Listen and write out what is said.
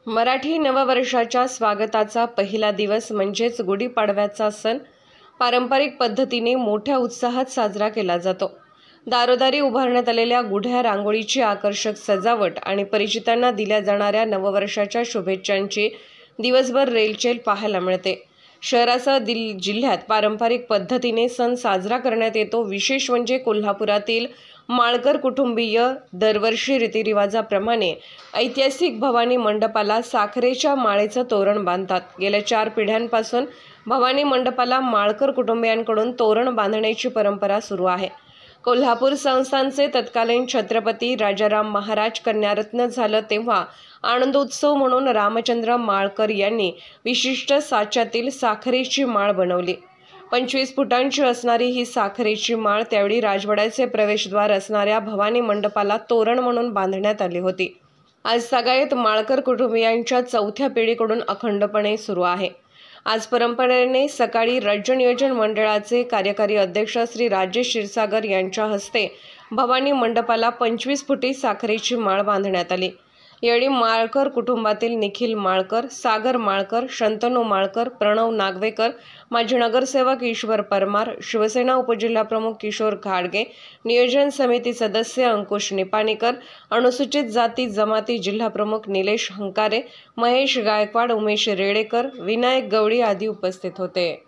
मराठी नववर्षाच्या स्वागताचा पहिला दिवस म्हणजेच गुढीपाडव्याचा सण पारंपरिक पद्धतीने मोठ्या उत्साहात साजरा केला जातो। दारोदारी उभारण्यात आलेल्या गुढ्या, रांगोळीची आकर्षक सजावट आणि परिचितांना दिल्या जाणाऱ्या नववर्षाच्या शुभेच्छांची दिवसभर रेलचेल पाहायला मिळते। शहरासह जिल्ह्यात पारंपरिक पद्धतीने सण साजरा करण्यात येतो। विशेष म्हणजे कोल्हापुरातील माळकर कुटुंबीय दरवर्षी रीतिरिवाजाप्रमाणे ऐतिहासिक भवानी मंडपाला साखरेच्या माळेचं तोरण बांधतात। गेल्या 4 पिढ्यांपासून भवानी मंडपाला माळकर कुटुंबियांकडून तोरण बांधण्याची परंपरा सुरू आहे। कोल्हापूर संस्थानचे तत्कालीन छत्रपती राजाराम महाराज कन्यारत्न झालं तेव्हा आनंदोत्सव म्हणून रामचंद्र माळकर यांनी विशिष्ट साच्यातील साखरेची माळ बनवली। 25 फुटांची असणारी ही साखरेची माळ त्यावेळी राजवाड्याचे प्रवेशद्वार असणाऱ्या भवानी मंडपाला तोरण म्हणून बांधण्यात आली होती। आज सगळ्यात माळकर कुटुंबियांच्या 4थ्या पिढीकडून अखंडपणे सुरू आहे। आज परंपरेने सकाळी राज्य नियोजन मंडळाचे कार्यकारी अध्यक्ष श्री राजेश क्षीरसागर यांच्या हस्ते भवानी मंडपाला 25 फुटी साखरेची माळ बांधण्यात आली। यावेळी माळकर कुटुंबातील निखिल माळकर, सागर माळकर, शंतनू माळकर, प्रणव नागवेकर, माजी नगरसेवक ईश्वर परमार, शिवसेना उपजिल्हाप्रमुख किशोर घाडगे, नियोजन समिती सदस्य अंकुश निपाणीकर, अनुसूचित जाती जमाती जिल्हाप्रमुख निलेश हंकारे, महेश गायकवाड, उमेश रेडेकर, विनायक गवळी आदी उपस्थित होते।